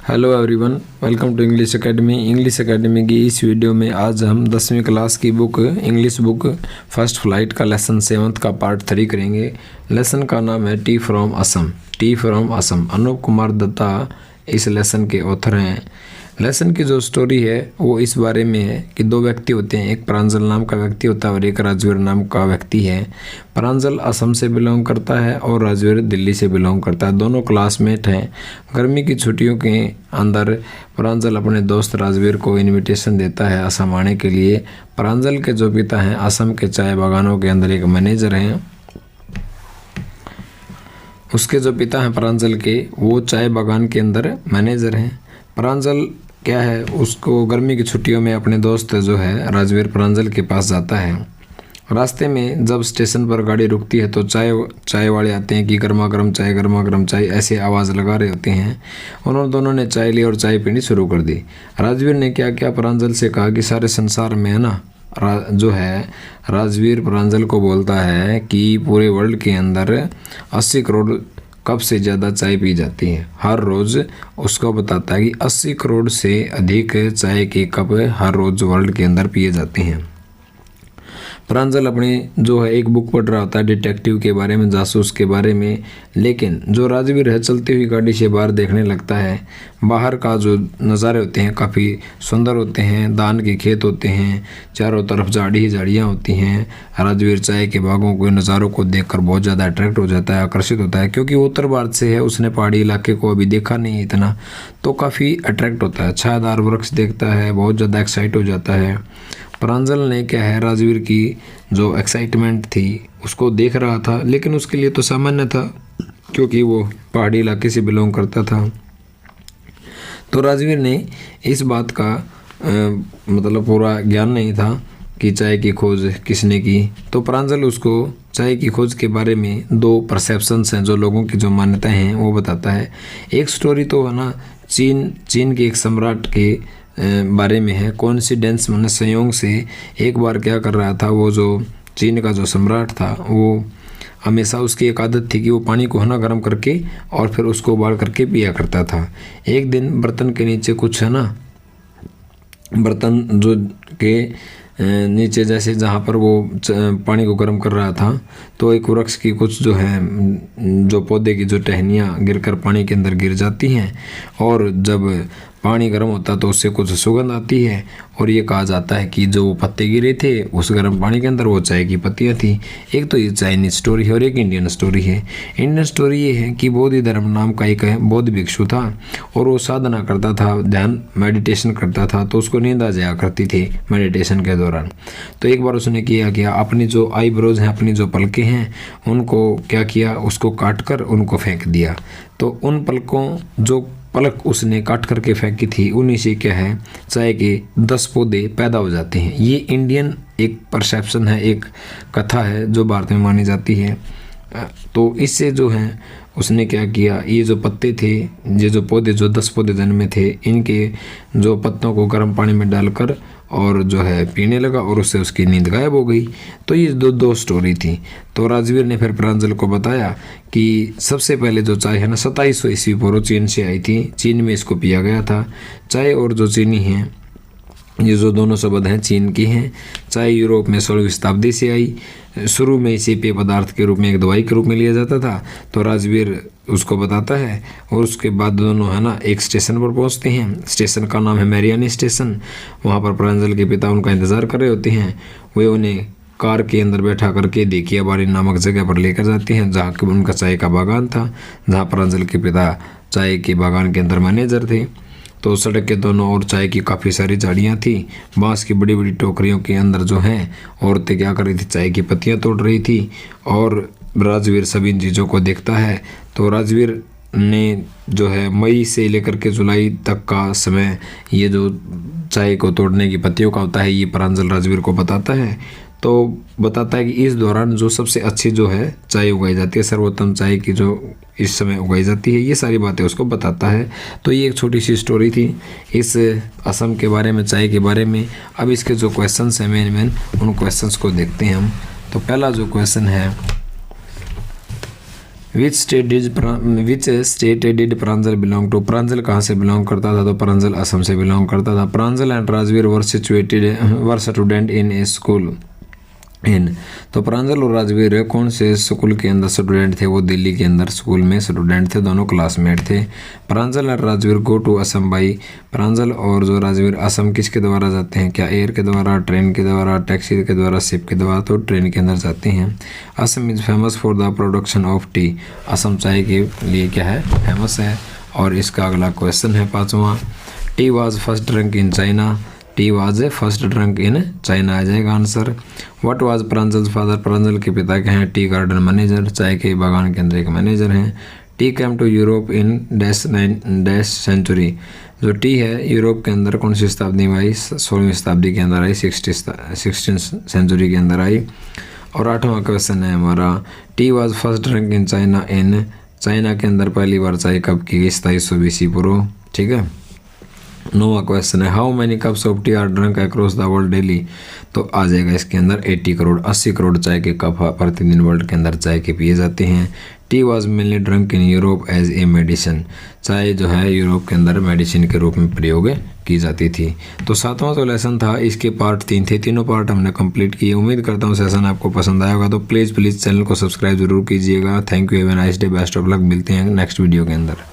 Hello everyone, welcome to English academy. English academy की इस video में आज हम 10वीं क्लास की book English book first flight का लेसन 7 का पार्ट 3 करेंगे। लेसन का नाम है tea from Assam. Tea from Assam. Anup Kumar Dutta इस लेसन के ऑथर हैं। लेसन की जो स्टोरी है वो इस बारे में है कि दो व्यक्ति होते हैं, एक प्रांजल नाम का व्यक्ति होता है और एक राजवीर नाम का व्यक्ति है। प्रांजल असम से बिलोंग करता है और राजवीर दिल्ली से बिलोंग करता है। दोनों क्लासमेट हैं। गर्मी की छुट्टियों के अंदर प्रांजल अपने दोस्त राजवीर को इनविटेशन देता है असम आने के लिए। प्रांजल के जो पिता हैं असम के चाय बागानों के अंदर एक मैनेजर हैं। उसके जो पिता हैं प्रांजल के, वो चाय बागान के अंदर मैनेजर हैं। प्रांजल क्या है, उसको गर्मी की छुट्टियों में अपने दोस्त जो है राजवीर प्रांजल के पास जाता है। रास्ते में जब स्टेशन पर गाड़ी रुकती है तो चाय वाले आते हैं कि गर्मा गर्म चाय ऐसे आवाज़ लगा रहे होते हैं। उन्होंने दोनों ने चाय ली और चाय पीनी शुरू कर दी। राजवीर ने क्या क्या प्रांजल से कहा कि सारे संसार में है ना, जो है राजवीर प्रांजल को बोलता है कि पूरे वर्ल्ड के अंदर 80 करोड़ कप से ज़्यादा चाय पी जाती है हर रोज़। उसको बताता है कि 80 करोड़ से अधिक चाय के कप हर रोज़ वर्ल्ड के अंदर पिए जाते हैं। प्रांजल अपनी जो है एक बुक पढ़ रहा होता है डिटेक्टिव के बारे में, जासूस के बारे में। लेकिन जो राजवीर है चलती हुई गाड़ी से बाहर देखने लगता है। बाहर का जो नज़ारे होते हैं काफ़ी सुंदर होते हैं। धान के खेत होते हैं, चारों तरफ झाड़ी ही झाड़ियाँ होती हैं। राजवीर चाय के बागों को नज़ारों को देखकर बहुत ज़्यादा अट्रैक्ट हो जाता है, आकर्षित होता है, क्योंकि वो उत्तर भारत से है, उसने पहाड़ी इलाके को अभी देखा नहीं है इतना, तो काफ़ी अट्रैक्ट होता है। छायादार वृक्ष देखता है, बहुत ज़्यादा एक्साइट हो जाता है। प्रांजल ने क्या है, राजवीर की जो एक्साइटमेंट थी उसको देख रहा था, लेकिन उसके लिए तो सामान्य था क्योंकि वो पहाड़ी इलाके से बिलोंग करता था। तो राजवीर ने इस बात का मतलब पूरा ज्ञान नहीं था कि चाय की खोज किसने की। तो प्रांजल उसको चाय की खोज के बारे में दो परसेप्शंस हैं, जो लोगों की जो मान्यताएं हैं वो बताता है। एक स्टोरी तो है ना चीन के एक सम्राट के बारे में है। कोइंसिडेंस माने संयोग से एक बार क्या कर रहा था, वो जो चीन का जो सम्राट था वो हमेशा उसकी एक आदत थी कि वो पानी को है ना गर्म करके और फिर उसको उबाल करके पिया करता था। एक दिन बर्तन के नीचे कुछ है ना, बर्तन जो के नीचे जैसे जहाँ पर वो पानी को गर्म कर रहा था, तो एक वृक्ष की कुछ जो है जो पौधे की जो टहनियाँ गिरकर पानी के अंदर गिर जाती हैं, और जब पानी गर्म होता तो उससे कुछ सुगंध आती है, और ये कहा जाता है कि जो पत्ते गिरे थे उस गर्म पानी के अंदर वो चाय की पत्तियाँ थी। एक तो ये चाइनीज स्टोरी है और एक इंडियन स्टोरी है। इंडियन स्टोरी ये है कि बोधि धर्म नाम का एक बौद्ध भिक्षु था और वो साधना करता था, ध्यान मेडिटेशन करता था, तो उसको नींद आ जाया करती थी मेडिटेशन के दौरान। तो एक बार उसने किया अपनी जो आईब्रोज हैं, अपनी जो पलकें हैं, उनको क्या किया, उसको काट कर उनको फेंक दिया। तो उन पलकों जो पलक उसने काट करके फेंकी थी, उन्हीं से क्या है चाय के 10 पौधे पैदा हो जाते हैं। ये इंडियन एक परसेप्शन है, एक कथा है जो भारत में मानी जाती है। तो इससे जो है उसने क्या किया, ये जो पत्ते थे, ये जो पौधे, जो 10 पौधे जन्मे थे, इनके जो पत्तों को गर्म पानी में डालकर और जो है पीने लगा और उससे उसकी नींद गायब हो गई। तो ये दो स्टोरी थी। तो राजवीर ने फिर प्रांजल को बताया कि सबसे पहले जो चाय है ना 2700 ईस्वी पूर्व चीन से आई थी, चीन में इसको पिया गया था। चाय और जो चीनी है, ये जो दोनों शब्द हैं चीन की हैं। चाय यूरोप में 16वीं शताब्दी से आई। शुरू में इसे पेय पदार्थ के रूप में, एक दवाई के रूप में लिया जाता था। तो राजवीर उसको बताता है और उसके बाद दोनों है ना एक स्टेशन पर पहुंचते हैं। स्टेशन का नाम है मैरियानी स्टेशन। वहाँ पर प्रांजल के पिता उनका इंतज़ार कर रहे होते हैं। वे उन्हें कार के अंदर बैठा करके देखियाबाड़ी नामक जगह पर लेकर जाते हैं, जहाँ के उनका चाय का बागान था, जहाँ प्रांजल के पिता चाय के बागान के अंदर मैनेजर थे। तो सड़क के दोनों ओर चाय की काफ़ी सारी झाड़ियाँ थी। बांस की बड़ी बड़ी टोकरियों के अंदर जो हैं औरतें क्या कर रही थी, चाय की पत्तियाँ तोड़ रही थी। और राजवीर सभी इन चीज़ों को देखता है। तो राजवीर ने जो है मई से लेकर के जुलाई तक का समय ये जो चाय को तोड़ने की पत्तियों का होता है, ये प्रांजल राजवीर को बताता है। तो बताता है कि इस दौरान जो सबसे अच्छी जो है चाय उगाई जाती है, सर्वोत्तम चाय की जो इस समय उगाई जाती है, ये सारी बातें उसको बताता है। तो ये एक छोटी सी स्टोरी थी इस असम के बारे में, चाय के बारे में। अब इसके जो क्वेश्चंस हैं मेन उन क्वेश्चंस को देखते हैं हम। तो पहला जो क्वेश्चन है, which state did Pranjal belong to. Pranjal कहाँ से बिलोंग करता था? तो प्रांजल असम से बिलोंग करता था। Pranjal and Rajveer were student in a school in. तो प्रांजल और राजवीर कौन से स्कूल के अंदर स्टूडेंट थे? वो दिल्ली के अंदर स्कूल में स्टूडेंट थे, दोनों क्लासमेट थे। प्रांजल और Rajveer go to Assam by. Pranjal और जो राजवीर असम किसके द्वारा जाते हैं? क्या एयर के द्वारा, ट्रेन के द्वारा, टैक्सी के द्वारा, शिप के द्वारा? तो ट्रेन के अंदर जाते हैं। Assam is famous for the production of T. Assam चाय के लिए क्या है? फेमस है। और इसका अगला क्वेश्चन है 5वां, tea was first drunk in China. Tea was a first drunk in China आ जाएगा answer. What was Pranjal father. Pranjal के पिता क्या हैं? टी गार्डन मैनेजर, चाय के बागान के अंदर एक मैनेजर हैं। Tea came to Europe in dash century. जो टी है यूरोप के अंदर कौन सी शताब्दी में आई? 16वीं शताब्दी के अंदर आई, 16th सेंचुरी के अंदर आई। और 8वां क्वेश्चन है हमारा, tea was first drunk in China in. China के अंदर पहली बार चाय कब की गई? 2700 BC पूर्व। ठीक है। 9वां क्वेश्चन है, how many cups of T R drunk across the world daily. तो आ जाएगा इसके अंदर 80 करोड़ चाय के कप प्रतिदिन वर्ल्ड के अंदर चाय के पिए जाते हैं। Tea was mainly drunk in Europe as a medicine. चाय जो है यूरोप के अंदर मेडिसिन के रूप में प्रयोग की जाती थी। तो 7वां जो लेसन था इसके पार्ट 3 थे, तीनों पार्ट हमने कंप्लीट किए। उम्मीद करता हूँ सेशन आपको पसंद आया होगा। तो प्लीज़ चैनल को सब्सक्राइब जरूर कीजिएगा। Thank you, have a nice day, best of luck. मिलते हैं नेक्स्ट वीडियो के अंदर।